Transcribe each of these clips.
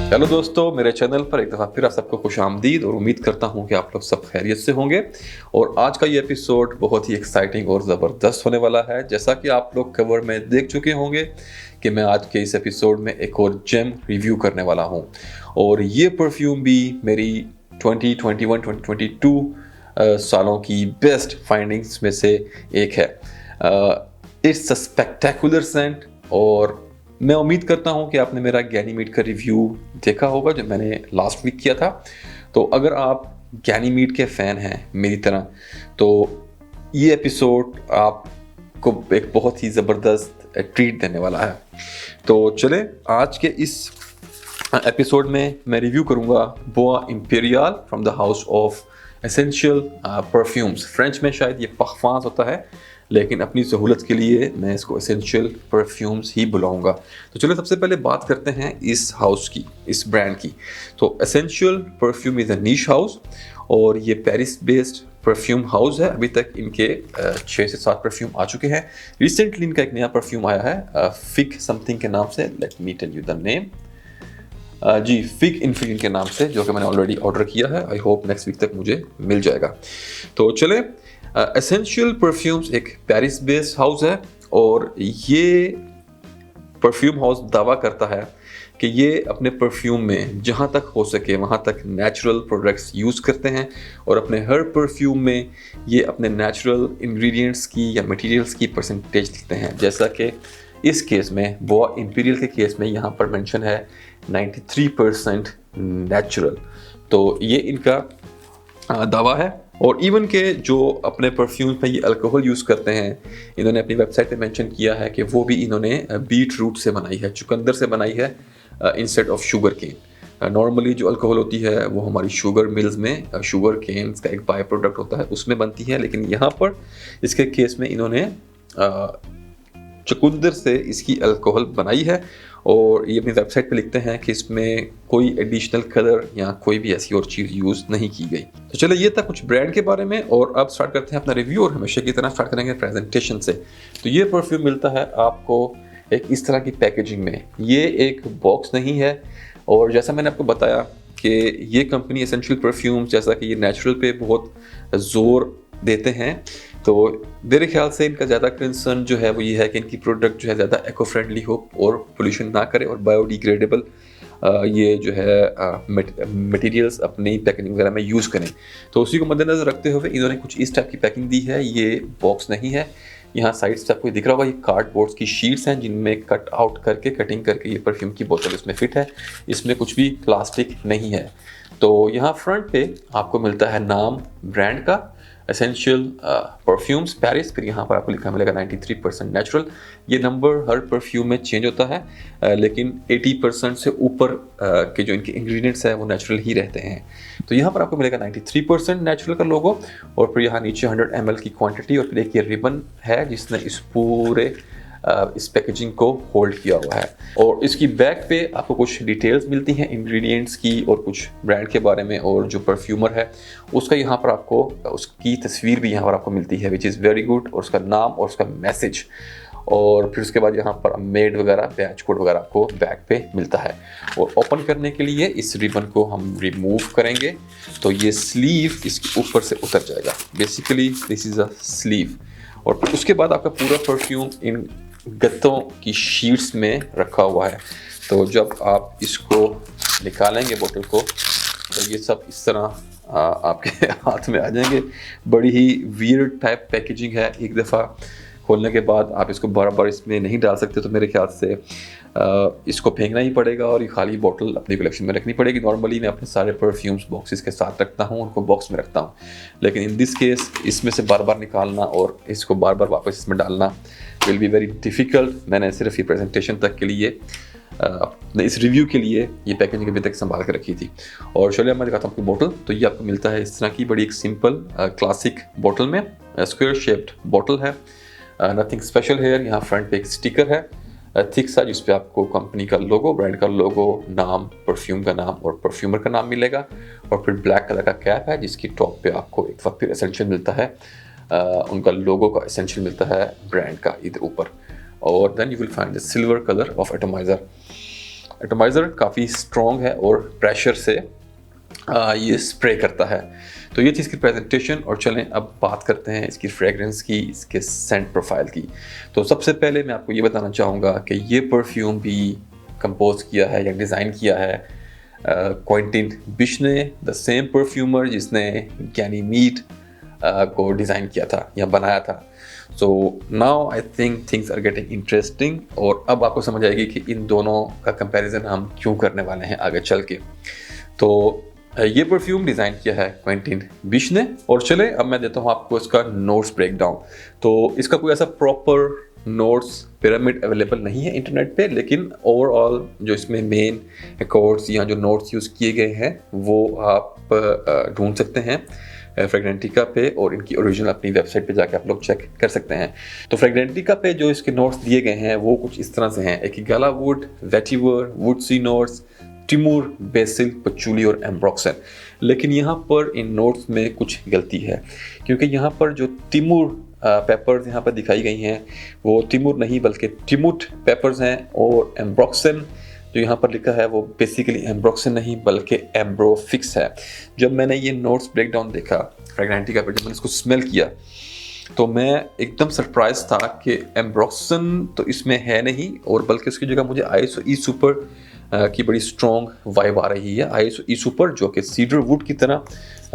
Hello दोस्तों, मेरे channel पर एक दफ़ा फिर आप सबको खुशामदीद और उम्मीद करता हूँ कि आप लोग सब खैरियत से होंगे। और आज का ये एपिसोड बहुत ही एक्साइटिंग और ज़बरदस्त होने वाला है। जैसा कि आप लोग कवर में देख चुके होंगे कि मैं आज के इस एपिसोड में एक और जेम रिव्यू करने वाला हूँ। और ये परफ्यूम भी मेरी 2021-2022 सालों की बेस्ट फाइंडिंग्स में से एक है। इट्स अ स्पेक्टेकुलर सेंट और मैं उम्मीद करता हूँ कि आपने मेरा गैनीमीड का रिव्यू देखा होगा जो मैंने लास्ट वीक किया था। तो अगर आप गैनीमीड के फ़ैन हैं मेरी तरह, तो ये एपिसोड आपको एक बहुत ही ज़बरदस्त ट्रीट देने वाला है। तो चले आज के इस एपिसोड में मैं रिव्यू करूँगा Boa Imperial from the house of essential perfumes. French में शायद ये पखवाज होता है, लेकिन अपनी सहूलत के लिए मैं इसको एसेंशियल परफ्यूम्स ही बुलाऊंगा। तो चलो सबसे पहले बात करते हैं इस हाउस की, इस ब्रांड की। तो essential perfume is a niche house और ये पेरिस बेस्ड परफ्यूम हाउस है। अभी तक इनके 6 से 7 परफ्यूम आ चुके हैं। रिसेंटली इनका एक नया परफ्यूम आया है फिग समथिंग के नाम से। Let me tell you the name. जी, फिग इन्फिनिट के नाम से, जो कि मैंने ऑलरेडी ऑर्डर किया है। आई होप नेक्स्ट वीक तक मुझे मिल जाएगा। तो चले, एसेंशियल परफ्यूम्स एक पेरिस बेस्ड हाउस है और ये परफ्यूम हाउस दावा करता है कि ये अपने परफ्यूम में जहाँ तक हो सके वहाँ तक नेचुरल प्रोडक्ट्स यूज़ करते हैं और अपने हर परफ्यूम में ये अपने नेचुरल इंग्रेडिएंट्स की या मटेरियल्स की परसेंटेज लिखते हैं। जैसा कि इस केस में, बोआ इंपीरियल के केस में, यहाँ पर मेंशन है 93% नेचुरल। तो ये इनका दावा है। और इवन के जो अपने परफ्यूम्स में ये अल्कोहल यूज़ करते हैं, इन्होंने अपनी वेबसाइट पे मेंशन किया है कि वो भी इन्होंने बीट रूट से बनाई है, चुकंदर से बनाई है instead of sugar cane. Normally जो अल्कोहल होती है वो हमारी शुगर मिल्स में शुगर केन का एक बाय प्रोडक्ट होता है, उसमें बनती है। लेकिन यहाँ पर इसके केस में इन्होंने चुकंदर से इसकी अल्कोहल बनाई है और ये अपनी वेबसाइट पे लिखते हैं कि इसमें कोई एडिशनल कलर या कोई भी ऐसी और चीज़ यूज़ नहीं की गई। तो चलो, ये था कुछ ब्रांड के बारे में और अब स्टार्ट करते हैं अपना रिव्यू। और हमेशा की तरह स्टार्ट करेंगे प्रेजेंटेशन से। तो ये परफ्यूम मिलता है आपको एक इस तरह की पैकेजिंग में। ये एक बॉक्स नहीं है और जैसा मैंने आपको बताया कि ये कंपनी एसेंशियल परफ्यूम्स, जैसा कि ये नेचुरल पे बहुत ज़ोर देते हैं, तो मेरे ख्याल से इनका ज़्यादा कंसर्न जो है वो ये है कि इनकी प्रोडक्ट जो है ज़्यादा एको फ्रेंडली हो और पोल्यूशन ना करे और बायोडिग्रेडेबल ये जो है मटेरियल्स अपनी पैकेजिंग वगैरह में यूज़ करें। तो उसी को मद्देनज़र रखते हुए इन्होंने कुछ इस टाइप की पैकिंग दी है। ये बॉक्स नहीं है। यहाँ साइड्स पे आपको दिख रहा होगा, ये कार्डबोर्ड्स की शीट्स हैं जिनमें कट आउट करके, कटिंग करके ये परफ्यूम की बोतल इसमें फिट है। इसमें कुछ भी प्लास्टिक नहीं है। तो यहाँ फ्रंट पे आपको मिलता है नाम ब्रांड का, एसेंशियल परफ्यूम्स पेरिस। फिर यहाँ पर आपको लिखा मिलेगा 93% नेचुरल। ये नंबर हर परफ्यूम में चेंज होता है, लेकिन 80% से ऊपर के जो इनके इंग्रेडिएंट्स हैं वो नेचुरल ही रहते हैं। तो यहाँ पर आपको मिलेगा 93% नेचुरल का लोगो और फिर यहाँ नीचे 100 ml की क्वांटिटी और फिर एक ये रिबन है जिसने इस पूरे इस पैकेजिंग को होल्ड किया हुआ है। और इसकी बैक पे आपको कुछ डिटेल्स मिलती हैं इंग्रेडिएंट्स की और कुछ ब्रांड के बारे में, और जो परफ्यूमर है उसका यहाँ पर आपको उसकी तस्वीर भी यहाँ पर आपको मिलती है, विच इज़ वेरी गुड। और उसका नाम और उसका मैसेज, और फिर उसके बाद यहाँ पर मेड वगैरह, बैच कोड वगैरह आपको बैक पे मिलता है। और ओपन करने के लिए इस रिबन को हम रिमूव करेंगे तो ये स्लीव इसके ऊपर से उतर जाएगा। Basically this is a sleeve. और फिर उसके बाद आपका पूरा परफ्यूम इन गत्तों की शीट्स में रखा हुआ है। तो जब आप इसको निकालेंगे बोतल को, तो ये सब इस तरह आपके हाथ में आ जाएंगे। बड़ी ही वियर्ड टाइप पैकेजिंग है। एक दफ़ा खोलने के बाद आप इसको बार बार इसमें नहीं डाल सकते, तो मेरे ख्याल से इसको फेंकना ही पड़ेगा और ये खाली बोतल अपनी कलेक्शन में रखनी पड़ेगी। नॉर्मली मैं अपने सारे परफ्यूम्स बॉक्सेस के साथ रखता हूँ, उनको बॉक्स में रखता हूँ, लेकिन इन दिस केस इसमें से बार बार निकालना और इसको बार बार वापस इसमें डालना विल बी वेरी डिफ़िकल्ट। मैंने सिर्फ ये प्रेजेंटेशन तक के लिए, अपने इस रिव्यू के लिए ये पैकेजिंग अभी तक संभाल कर रखी थी। और चलिए मैं दिखाता हूँ आपको बोतल। तो ये आपको मिलता है इस तरह की बड़ी एक सिंपल क्लासिक बोतल में, स्क्वायर शेप्ड बोतल है। Nothing special here. यहाँ फ्रंट पे एक स्टिकर है थिक सा, जिस पे आपको कंपनी का लोगो, ब्रांड का लोगो, नाम, परफ्यूम का नाम और परफ्यूमर का नाम मिलेगा। और फिर ब्लैक कलर का कैप है जिसकी टॉप पे आपको एक फिर एसेंशियल मिलता है, उनका लोगो का एसेंशियल मिलता है ब्रांड का इधर ऊपर। और then you will find the silver colour of atomizer. Atomizer काफ़ी स्ट्रॉन्ग है और प्रेशर से ये स्प्रे करता है। तो ये थी इसकी प्रेजेंटेशन और चलें अब बात करते हैं इसकी फ्रेगरेंस की, इसके सेंट प्रोफाइल की। तो सबसे पहले मैं आपको ये बताना चाहूँगा कि ये परफ्यूम भी कंपोज किया है या डिज़ाइन किया है क्विंटन बिश ने, द सेम परफ्यूमर जिसने गैनीमीड को डिज़ाइन किया था या बनाया था। So now I think things are getting interesting और अब आपको समझ आएगी कि इन दोनों का कंपैरिजन हम क्यों करने वाले हैं आगे चल के। तो ये परफ्यूम डिज़ाइन किया है क्विंटन बिश ने और चले अब मैं देता हूँ आपको इसका नोट्स ब्रेकडाउन। तो इसका कोई ऐसा प्रॉपर नोट्स पिरामिड अवेलेबल नहीं है इंटरनेट पे, लेकिन ओवरऑल जो इसमें मेन अकॉर्ड्स या जो नोट्स यूज़ किए गए हैं वो आप ढूंढ सकते हैं फ्रेगरेंटिका पे और इनकी ओरिजिनल अपनी वेबसाइट पे जाके आप लोग चेक कर सकते हैं। तो फ्रेगरेंटिका पे जो इसके नोट्स दिए गए हैं वो कुछ इस तरह से हैं: akigalawood, vetiver, woodsy notes, timur, basil, patchouli और एम्ब्रोक्सन। लेकिन यहाँ पर इन नोट्स में कुछ गलती है क्योंकि यहाँ पर जो तिमूर पेपर्स यहाँ पर दिखाई गई हैं वो तिमूर नहीं बल्कि टिमुट पेपर्स हैं और एम्ब्रोक्सन जो यहाँ पर लिखा है वो बेसिकली एम्ब्रोक्सन नहीं बल्कि एम्ब्रोफिक्स है। जब मैंने ये नोट्स ब्रेकडाउन देखा फ्रेगरेंटिका पर, जब मैंने इसको स्मेल किया तो मैं एकदम सरप्राइज था कि एम्ब्रोक्सन तो इसमें है नहीं और बल्कि उसकी जगह मुझे आईएसओ ई सुपर की बड़ी स्ट्रॉन्ग वाइब आ रही है। आईएसओ ई सुपर जो कि सीडर वुड की तरह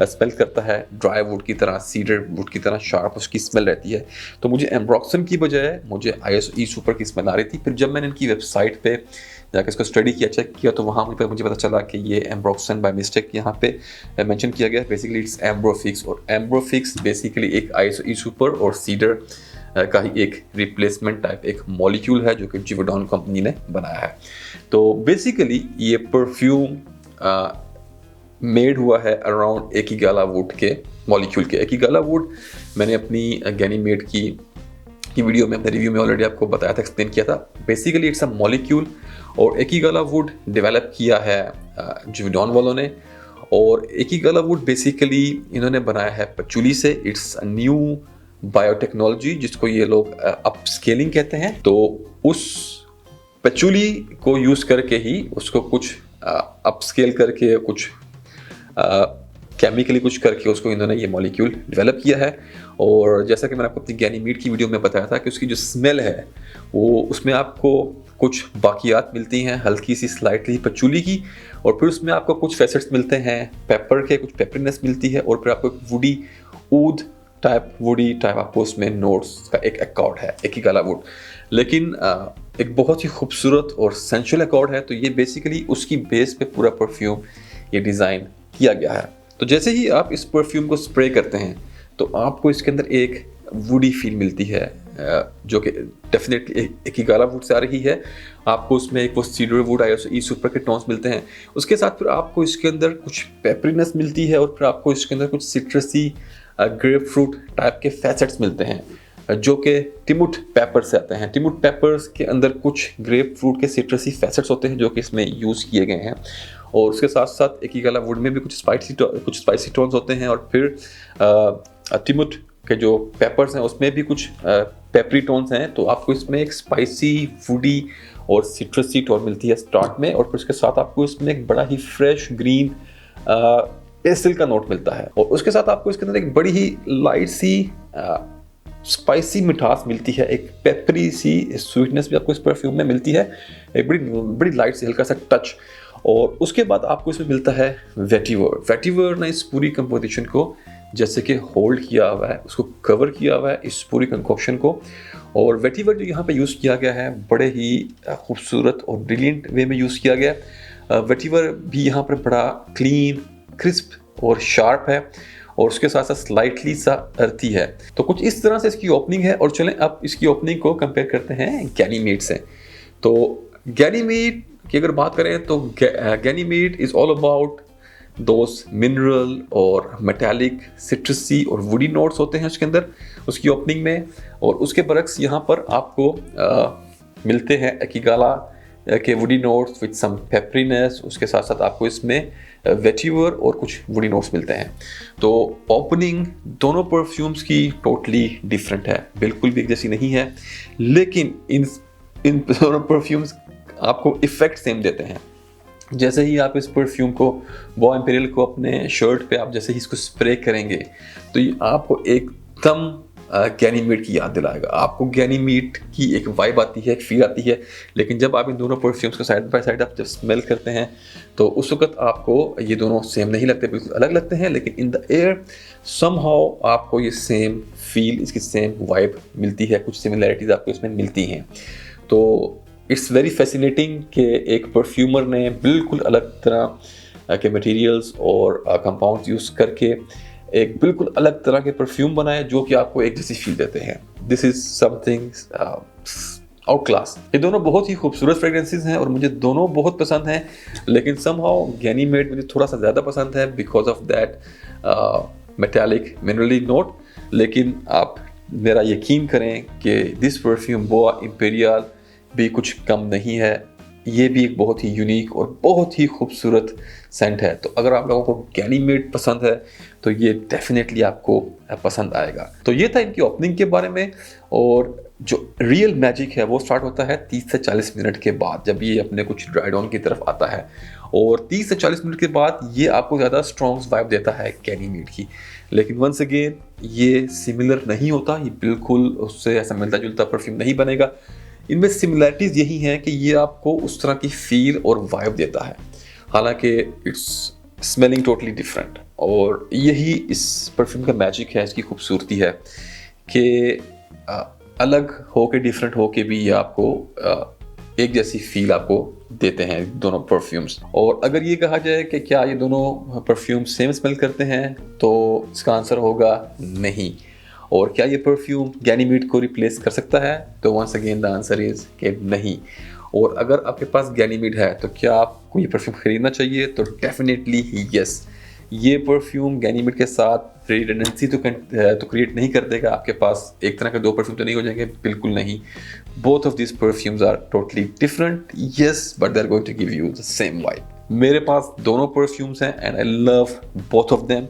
स्मेल करता है, ड्राई वुड की तरह, सीडर वुड की तरह शार्प उसकी स्मेल रहती है। तो मुझे एम्ब्रोक्सन की बजाय मुझे आईएसओ ई सुपर की स्मेल आ रही थी। फिर जब मैंने इनकी वेबसाइट पे जाकर इसको स्टडी किया, चेक किया, तो वहाँ मुझे पता चला कि ये एम्ब्रोक्सन बाय मिस्टेक यहाँ पे मेंशन किया गया है। बेसिकली इट्स एम्ब्रोफिक्स और एम्ब्रोफिक्स बेसिकली एक आईएसओ ई सुपर और सीडर का ही एक रिप्लेसमेंट टाइप एक मॉलिक्यूल है जो कि जिवोडॉन कंपनी ने बनाया है। तो बेसिकली ये परफ्यूम मेड हुआ है अराउंड एकिगाला वुड के मॉलिक्यूल के। एकिगाला वुड मैंने अपनी गैनीमेड की वीडियो में, अपने रिव्यू में ऑलरेडी आपको बताया था, एक्सप्लेन किया था। बेसिकली इट्स अ मॉलिक्यूल और एकिगाला वुड डेवलप किया है जिवोडॉन वालों ने और एकिगाला वुड बेसिकली इन्होंने बनाया है पचूली से। इट्स अ न्यू बायोटेक्नोलॉजी जिसको ये लोग अपस्केलिंग कहते हैं। तो उस पचूली को यूज़ करके ही उसको कुछ अपस्केल करके कुछ केमिकली कुछ करके उसको इन्होंने ये मॉलिक्यूल डेवलप किया है। और जैसा कि मैंने आपको अपनी गैनीमीड की वीडियो में बताया था कि उसकी जो स्मेल है वो उसमें आपको कुछ बाकियात मिलती हैं हल्की सी स्लाइटली पचूली की और फिर उसमें आपको कुछ फैसेट्स मिलते हैं पेपर के, कुछ पेपरीनेस मिलती है और फिर आपको एक वुडी वुडी टाइप आपको उसमें नोट्स का एक अकॉर्ड है एकिगाला वुड। लेकिन एक बहुत ही खूबसूरत और सेंशुअल अकॉर्ड है। तो ये बेसिकली उसकी बेस पे पूरा परफ्यूम ये डिज़ाइन किया गया है। तो जैसे ही आप इस परफ्यूम को स्प्रे करते हैं तो आपको इसके अंदर एक वुडी फील मिलती है जो कि डेफिनेटली एकिगाला वुड से आ रही है। आपको उसमें एक वो cedar would ISO E super के टोन्स मिलते हैं। उसके साथ फिर आपको इसके अंदर कुछ पेपरीनेस मिलती है और फिर आपको इसके अंदर कुछ सिट्रसी ग्रेप फ्रूट टाइप के फैसेट्स मिलते हैं जो कि टिमुट पेपर से आते हैं। टिमुट पेपर्स के अंदर कुछ ग्रेप फ्रूट के सिट्रसी फैसेट्स होते हैं जो कि इसमें यूज़ किए गए हैं और उसके साथ साथ एकिगाला वुड में भी कुछ स्पाइसी टोन्स होते हैं और फिर टिमुट के जो पेपर्स हैं उसमें भी कुछ पेपरी टोन्स हैं। तो आपको इसमें एक स्पाइसी वुडी और सिट्रसी टोन मिलती है स्टार्ट में और फिर उसके साथ आपको इसमें एक बड़ा ही फ्रेश ग्रीन बेसिल का नोट मिलता है और उसके साथ आपको इसके अंदर एक बड़ी ही लाइट सी स्पाइसी मिठास मिलती है, एक पेपरी सी स्वीटनेस भी आपको इस परफ्यूम में मिलती है, एक बड़ी लाइट सी हल्का सा टच। और उसके बाद आपको इसमें मिलता है वेटिवर ने इस पूरी कंपोजिशन को जैसे कि होल्ड किया हुआ है, उसको कवर किया हुआ है इस पूरी कंकोक्शन को। और वेटिवर जो यहाँ पे यूज़ किया गया है बड़े ही खूबसूरत और ब्रिलियंट वे में यूज़ किया गया। वेटिवर भी यहाँ पर बड़ा क्लीन, क्रिस्प और शार्प है और उसके साथ साथ स्लाइटली सा अर्थी है। तो कुछ इस तरह से इसकी ओपनिंग है। और चलें अब इसकी ओपनिंग को कंपेयर करते हैं गैनीमेड से। तो गैनीमेड की अगर बात करें तो Ganymede is all about those mineral और मेटालिक सिट्रसी और वुडी नोट्स होते हैं उसके अंदर उसकी ओपनिंग में। और उसके बरक्स यहाँ पर आपको मिलते हैं एकिगाला के woody notes with some pepperiness. उसके साथ साथ आपको इसमें वेटिवर और कुछ वुडी नोट्स मिलते हैं। तो ओपनिंग दोनों परफ्यूम्स की टोटली डिफरेंट है, बिल्कुल भी एक जैसी नहीं है। लेकिन इन दोनों परफ्यूम्स आपको इफेक्ट सेम देते हैं। जैसे ही आप इस परफ्यूम को बॉ इम्पीरियल को अपने शर्ट पे आप जैसे ही इसको स्प्रे करेंगे तो ये आपको एकदम गैनीमेड की याद दिलाएगा। आपको गैनीमेड की एक वाइब आती है, एक फील आती है। लेकिन जब आप इन दोनों परफ्यूम्स को साइड बाय साइड आप जब स्मेल करते हैं तो उस वक्त आपको ये दोनों सेम नहीं लगते, बिल्कुल अलग लगते हैं। लेकिन इन द एयर समहाउ आपको ये सेम फील, इसकी सेम वाइब मिलती है, कुछ सिमिलैरिटीज आपको इसमें मिलती हैं। तो इट्स वेरी फैसिनेटिंग कि एक परफ्यूमर ने बिल्कुल अलग तरह के मटेरियल्स और कंपाउंड्स यूज़ करके एक बिल्कुल अलग तरह के परफ्यूम बनाए जो कि आपको एक जैसी फील देते हैं। This is something out class. ये दोनों बहुत ही खूबसूरत फ्रेग्रेंसेस हैं और मुझे दोनों बहुत पसंद हैं। लेकिन समहाउ गैनीमेड मुझे थोड़ा सा ज़्यादा पसंद है because of that metallic minerally note. लेकिन आप मेरा यकीन करें कि दिस परफ्यूम बोआ इम्पेरियल भी कुछ कम नहीं है। ये भी एक बहुत ही यूनिक और बहुत ही खूबसूरत सेंट है। तो अगर आप लोगों को गैनीमेड पसंद है तो ये डेफिनेटली आपको पसंद आएगा। तो ये था इनकी ओपनिंग के बारे में। और जो रियल मैजिक है वो स्टार्ट होता है 30 से 40 मिनट के बाद, जब ये अपने कुछ ड्राई डाउन की तरफ आता है। और 30 से 40 मिनट के बाद ये आपको ज़्यादा स्ट्रॉन्ग वाइब देता है गैनीमेड की। लेकिन वंस अगेन ये सिमिलर नहीं होता, ये बिल्कुल उससे ऐसा मिलता जुलता परफ्यूम नहीं बनेगा। इनमें सिमिलैरिटीज़ यही हैं कि ये आपको उस तरह की फील और वाइब देता है, हालांकि इट्स स्मेलिंग टोटली डिफरेंट। और यही इस परफ्यूम का मैजिक है, इसकी खूबसूरती है कि अलग हो के, डिफरेंट हो के भी ये आपको एक जैसी फील आपको देते हैं दोनों परफ्यूम्स। और अगर ये कहा जाए कि क्या ये दोनों परफ्यूम सेम स्मेल करते हैं तो इसका आंसर होगा नहीं। और क्या ये परफ्यूम गैनीमेड को रिप्लेस कर सकता है? तो once again the answer is कि नहीं। और अगर आपके पास गैनीमेड है तो क्या आपको ये परफ्यूम खरीदना चाहिए? तो डेफिनेटली यस। ये परफ्यूम गैनीमेड के साथ रिडंडेंसी तो क्रिएट नहीं कर देगा। आपके पास एक तरह के दो परफ्यूम तो नहीं हो जाएंगे, बिल्कुल नहीं। Both of this perfumes are totally different, yes, but they are going to give you the same vibe. मेरे पास दोनों परफ्यूम्स हैं and I love both of them.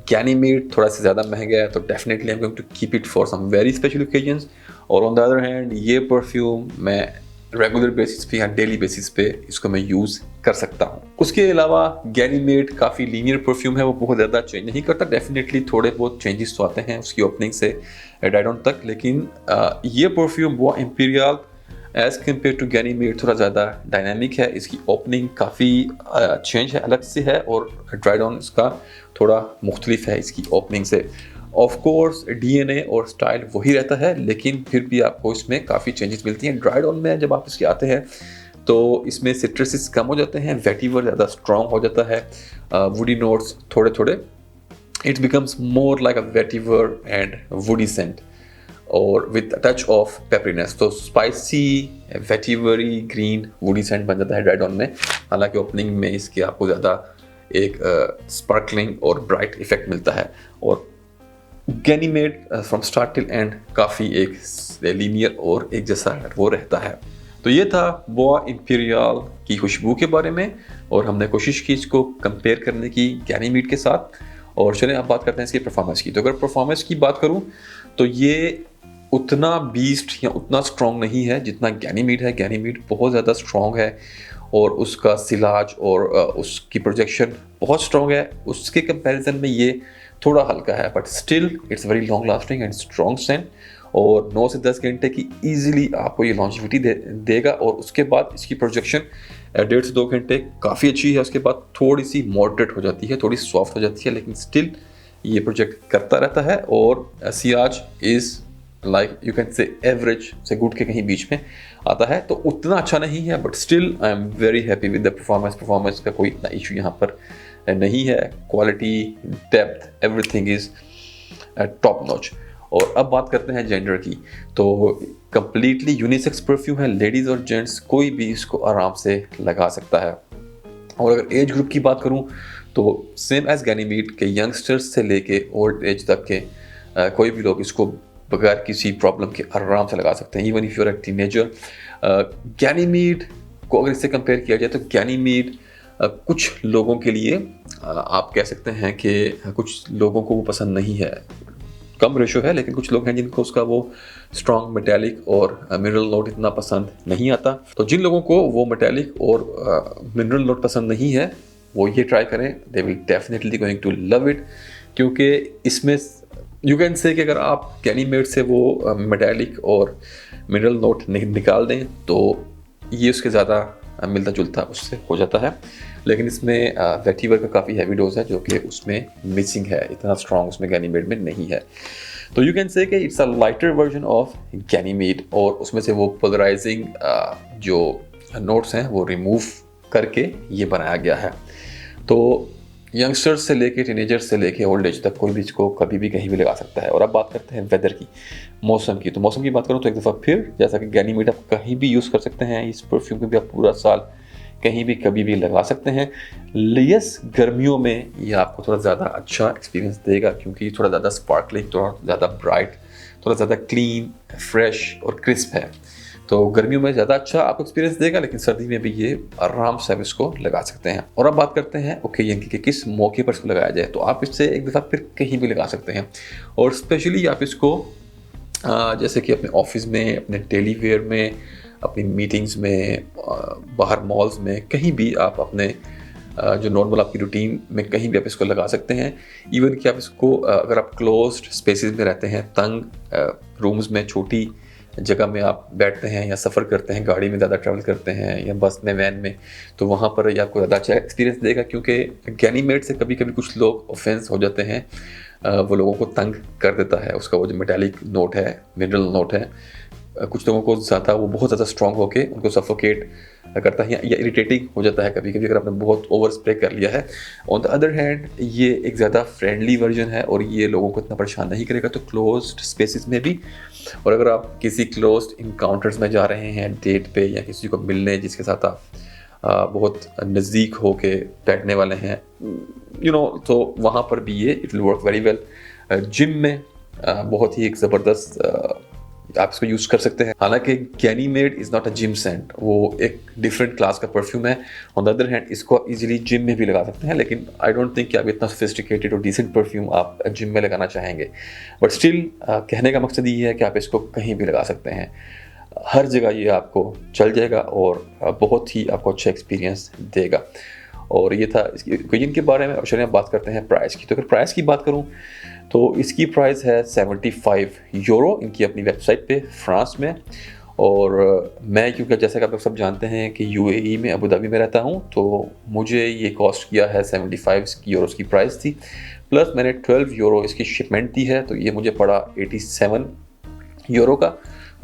Ganymede थोड़ा सा ज़्यादा महंगा है तो definitely I am going to keep it for some very special occasions. और ऑन द अदर हैंड ये परफ्यूम मैं रेगुलर बेसिस पे या डेली बेसिस पे इसको मैं यूज़ कर सकता हूँ। उसके अलावा गैनीमेड काफ़ी लीनियर परफ्यूम है, वो बहुत ज़्यादा चेंज नहीं करता। डेफिनेटली थोड़े बहुत चेंजेस तो आते हैं उसकी ओपनिंग से ड्राई डाउन तक। लेकिन ये perfume Bois Imperial as compare to Ganymede थोड़ा ज़्यादा डायनामिक है। इसकी ओपनिंग काफ़ी चेंज है, अलग से है। और ड्राई डाउन इसका थोड़ा मुख्तलिफ है इसकी ओपनिंग से। ऑफ कोर्स डीएनए और स्टाइल वही रहता है, लेकिन फिर भी आपको इसमें काफ़ी चेंजेस मिलती हैं। ड्राई डाउन में जब आप इसके आते हैं तो इसमें सिट्रसेस कम हो जाते हैं, वेटिवर ज़्यादा स्ट्रॉन्ग हो जाता है, वुडी नोट्स थोड़े थोड़े, it becomes more like a vetiver and woody scent और विद टच ऑफ पेपरीनेस। तो spicy vetivery green woody scent बन जाता है ड्राई डाउन में। हालांकि ओपनिंग में इसके आपको ज़्यादा एक स्पार्कलिंग और ब्राइट इफेक्ट मिलता है। और Ganymede from start till and काफ़ी एक लीनियर और एक जैसा वो रहता है। तो ये था बोआ इम्पीरियल की खुशबू के बारे में और हमने कोशिश की इसको कंपेयर करने की गैनीमेड के साथ। और चलें अब बात करते हैं इसकी परफॉर्मेंस की। तो अगर परफॉर्मेंस की बात करूं तो ये उतना बीस्ट या उतना स्ट्रॉन्ग नहीं है जितना गैनीमेड है। गैनीमेड बहुत ज़्यादा स्ट्रॉन्ग है और उसका सिलाज और उसकी प्रोजेक्शन बहुत स्ट्रॉन्ग है। उसके कंपैरिजन में ये थोड़ा हल्का है, but still it's very long lasting and strong scent. और 9 से 10 घंटे की ईजिली आपको ये लॉन्जिविटी देगा। और उसके बाद इसकी प्रोजेक्शन 1.5 से 2 घंटे काफ़ी अच्छी है। उसके बाद थोड़ी सी मॉडरेट हो जाती है, थोड़ी सॉफ्ट हो जाती है, लेकिन स्टिल ये प्रोजेक्ट करता रहता है। और Ciaz is like you can से एवरेज से गुड के कहीं बीच में आता है। तो उतना अच्छा नहीं है, but still I am very happy with the performance का कोई इतना इशू यहाँ पर नहीं है। Quality, depth, everything is top notch. और अब बात करते हैं जेंडर की। तो कंप्लीटली यूनिसेक्स परफ्यूम है, लेडीज़ और जेंट्स कोई भी इसको आराम से लगा सकता है। और अगर एज ग्रुप की बात करूं तो सेम एज गैनीमेड के यंगस्टर्स से लेके ओल्ड एज तक के कोई भी लोग इसको बगैर किसी प्रॉब्लम के आराम से लगा सकते हैं, even if you are a teenager. Ganymede को अगर इससे कंपेयर किया जाए तो गैनीमेड कुछ लोगों के लिए आप कह सकते हैं कि कुछ लोगों को वो पसंद नहीं है। कम रेशो है, लेकिन कुछ लोग हैं जिनको उसका वो स्ट्रॉन्ग मेटेलिक और मिनरल नोट इतना पसंद नहीं आता। तो जिन लोगों को वो मेटेलिक और मिनरल नोट पसंद नहीं है वो ये ट्राई करें, they will definitely going to love it, क्योंकि इसमें यू कैन से कि अगर आप गैनीमेड से वो मेटेलिक और मिनरल नोट निकाल दें तो ये उसके ज़्यादा मिलता जुलता उससे हो जाता है, लेकिन इसमें वेटिवर का काफ़ी हैवी डोज है जो कि उसमें मिसिंग है, इतना स्ट्रॉन्ग उसमें गैनीमेड में नहीं है। तो यू कैन से कि it's a lighter version of Ganymede, और उसमें से वो पोलराइजिंग जो नोट्स हैं वो रिमूव करके ये बनाया गया है। तो यंगस्टर्स से लेके टीनेजर्स से लेके ओल्ड एज तक कोई भी इसको कभी भी कहीं भी लगा सकता है। और अब बात करते हैं वेदर की, मौसम की। तो मौसम की बात करूँ तो एक दफ़ा फिर जैसा कि गैनीमेड आप कहीं भी यूज़ कर सकते हैं, इस परफ्यूम को भी आप पूरा साल कहीं भी कभी भी लगा सकते हैं। यस, गर्मियों में ये आपको थोड़ा ज़्यादा अच्छा एक्सपीरियंस देगा क्योंकि थोड़ा ज़्यादा स्पार्कलिंग, थोड़ा ज़्यादा ब्राइट, थोड़ा ज़्यादा क्लीन, फ्रेश और क्रिस्प है। तो गर्मियों में ज़्यादा अच्छा आपको एक्सपीरियंस देगा, लेकिन सर्दी में भी ये आराम से आप इसको लगा सकते हैं। और अब बात करते हैं ओकेजन की कि किस मौके पर इसको लगाया जाए। तो आप इससे एक दफ़ा फिर कहीं भी लगा सकते हैं, और स्पेशली आप इसको जैसे कि अपने ऑफिस में, अपने डेली वेयर में, अपनी मीटिंग्स में, बाहर मॉल्स में, कहीं भी आप अपने जो नॉर्मल आपकी रूटीन में कहीं भी आप इसको लगा सकते हैं। इवन कि आप इसको अगर आप क्लोज्ड स्पेसेस में रहते हैं, तंग रूम्स में, छोटी जगह में आप बैठते हैं या सफ़र करते हैं, गाड़ी में ज़्यादा ट्रैवल करते हैं या बस में, वैन में, तो वहाँ पर ये आपको ज़्यादा अच्छा एक्सपीरियंस देगा। क्योंकि गैनीमेड से कभी कभी कुछ लोग ऑफेंस हो जाते हैं, वो लोगों को तंग कर देता है, उसका वो जो मेटालिक नोट है, मिनरल नोट है, कुछ लोगों को ज़्यादा वो बहुत ज़्यादा स्ट्रॉन्ग होके उनको सफोकेट करता है या इरिटेटिंग हो जाता है कभी कभी अगर आपने बहुत ओवर स्प्रे कर लिया है। ऑन द अदर हैंड ये एक ज़्यादा फ्रेंडली वर्जन है और ये लोगों को इतना परेशान नहीं करेगा। तो क्लोज्ड स्पेसेस में भी, और अगर आप किसी क्लोज्ड इनकाउंटर्स में जा रहे हैं, डेट पे या किसी को मिलने जिसके साथ आप बहुत नज़दीक हो के बैठने वाले हैं, तो वहाँ पर भी ये it will work very well. Gym में बहुत ही एक ज़बरदस्त आप इसको यूज़ कर सकते हैं। हालांकि Ganymede is not a gym scent, वो एक डिफरेंट क्लास का परफ्यूम है। ऑन द अदर हैंड इसको इजीली जिम में भी लगा सकते हैं, लेकिन आई डोंट थिंक कि आप इतना सोफिस्टिकेटेड और डिसेंट परफ्यूम आप जिम में लगाना चाहेंगे। बट स्टिल कहने का मकसद ये है कि आप इसको कहीं भी लगा सकते हैं, हर जगह ये आपको चल जाएगा और बहुत ही आपको अच्छा एक्सपीरियंस देगा। और ये था इसकी ओकेजन के बारे में। अब चलिए बात करते हैं प्राइस की। तो अगर प्राइस की बात करूँ तो इसकी प्राइस है 75 यूरो इनकी अपनी वेबसाइट पे फ्रांस में। और मैं क्योंकि जैसा कि आप लोग सब जानते हैं कि यूएई में, अबू धाबी में रहता हूँ, तो मुझे ये कॉस्ट किया है 75 यूरोस की प्राइस थी, प्लस मैंने 12 यूरो इसकी शिपमेंट दी है, तो ये मुझे पड़ा 87 यूरो का,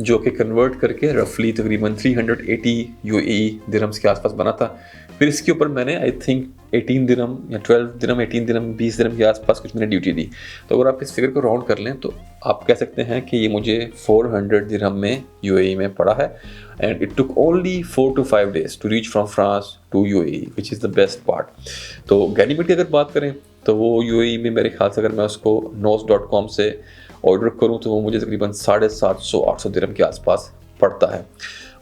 जो कि कन्वर्ट करके रफली तकरीबन 380 यूएई दिरहम्स के आसपास बना था। फिर इसके ऊपर मैंने आई थिंक 18 दिरहम या 12 दिरहम, 18 दिरहम, 20 दिरहम के आसपास कुछ मैंने ड्यूटी दी। तो अगर आप इस फिगर को राउंड कर लें तो आप कह सकते हैं कि ये मुझे 400 दिरहम में यूएई में पड़ा है। And it took only 4 to 5 days to reach from France to UAE, which is the best part. तो गैनीमेड की अगर बात करें तो वो यूएई में मेरे ख्याल से अगर मैं उसको nose.com से ऑर्डर करूँ तो वो मुझे तकरीबन 750-800 दिरहम के आसपास पड़ता है।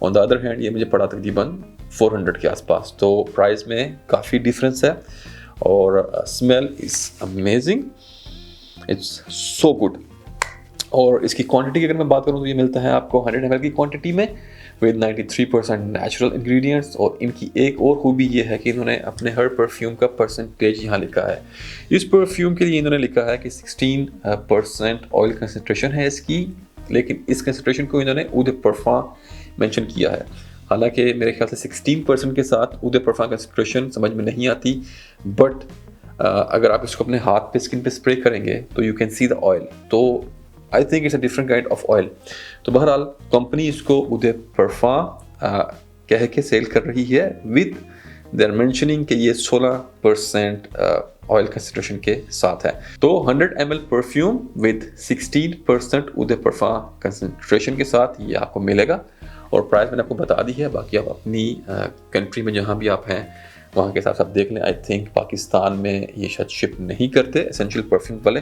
ऑन द अदर हैंड ये मुझे पड़ा तकरीबन 400 के आसपास। तो प्राइस में काफ़ी डिफरेंस है और smell is amazing, it's so good. और इसकी क्वांटिटी की अगर मैं बात करूँ तो ये मिलता है आपको 100 ml की क्वांटिटी में विद 93% नेचुरल इंग्रेडिएंट्स। और इनकी एक और खूबी ये है कि इन्होंने अपने हर परफ्यूम का परसेंटेज यहाँ लिखा है। इस परफ्यूम के लिए इन्होंने लिखा है कि 16% ऑयल कंसनट्रेशन है इसकी, लेकिन इस कंसनट्रेशन को इन्होंने ऊद परफॉर्म मेंशन किया है। हालांकि मेरे ख्याल से 16% के साथ ऊद परफॉर्म कंसनट्रेशन समझ में नहीं आती, बट अगर आप इसको अपने हाथ पे, स्किन पे स्प्रे करेंगे तो you can see the oil. तो I think it's a different kind of oil. तो बहरहाल कंपनी इसको ऊद परफॉर्म कह के सेल कर रही है विद देयर मेंशनिंग कि ये 16% ऑयल कंसनट्रेशन के साथ है। तो 100 ml perfume with 16% oud perfume concentration के साथ ये आपको मिलेगा। और प्राइस मैंने आपको बता दी है, बाकी आप अपनी कंट्री में जहाँ भी आप हैं वहाँ के हिसाब से आप देख लें। आई थिंक पाकिस्तान में ये शायद शिप नहीं करते एसेंशियल परफ्यूम वाले,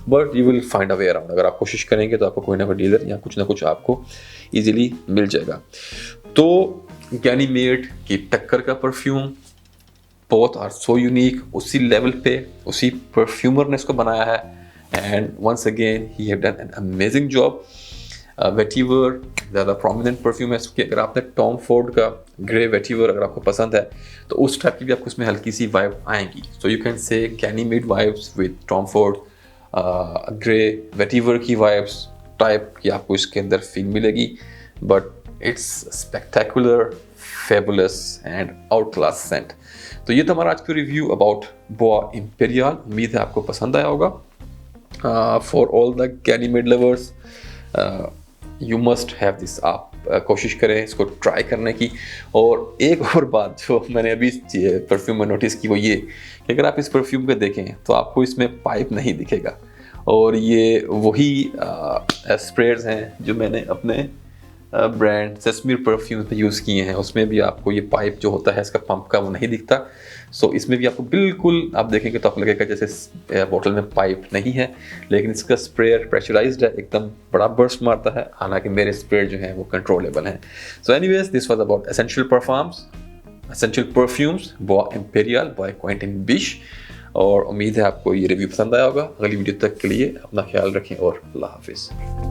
but you will find a way around. अगर आप कोशिश करेंगे तो आपको कोई ना कोई डीलर या कुछ ना कुछ आपको ईजिली मिल जाएगा। तो गैनीमेड की टक्कर का perfume, both are so unique. उसी लेवल पे उसी परफ्यूमर ने इसको बनाया है and once again he have done an amazing job. Vetiver ज़्यादा प्रोमिनेंट परफ्यूम है इसकी। अगर आपने टॉम फोर्ड का ग्रे वेटिवर अगर आपको पसंद है तो उस टाइप की भी आपको इसमें हल्की सी वाइब आएंगी। So you can say Ganymede vibes with Tom Ford, Grey Vetiver की वाइब्स टाइप की आपको इसके अंदर फील मिलेगी, but it's spectacular, fabulous and out class scent. तो ये था हमारा आज का रिव्यू अबाउट बोआ इम्पेरियल। उम्मीद है आपको पसंद आया होगा। For all the Ganymede lovers you must have this. आप कोशिश करें इसको ट्राई करने की। और एक और बात जो मैंने अभी परफ्यूम में नोटिस की वो ये कि अगर आप इस परफ्यूम को देखें तो आपको इसमें पाइप नहीं दिखेगा, और ये वही स्प्रेड्स हैं जो मैंने अपने ब्रांड सेस्मीर परफ्यूम पे यूज़ किए हैं। उसमें भी आपको ये पाइप जो होता है इसका पंप का वो नहीं दिखता। सो इसमें भी आपको बिल्कुल आप देखेंगे तो आपको लगेगा जैसे बोतल में पाइप नहीं है, लेकिन इसका स्प्रेयर प्रेशराइज्ड है, एकदम बड़ा बर्स्ट मारता है। हालांकि मेरे स्प्रेयर जो हैं वो कंट्रोलेबल हैं। So anyways this was about Essential Perfumes Bois Imperial by Quentin Bisch. और उम्मीद है आपको ये रिव्यू पसंद आया होगा। अगली वीडियो तक के लिए अपना ख्याल रखें और अल्लाह हाफिज़।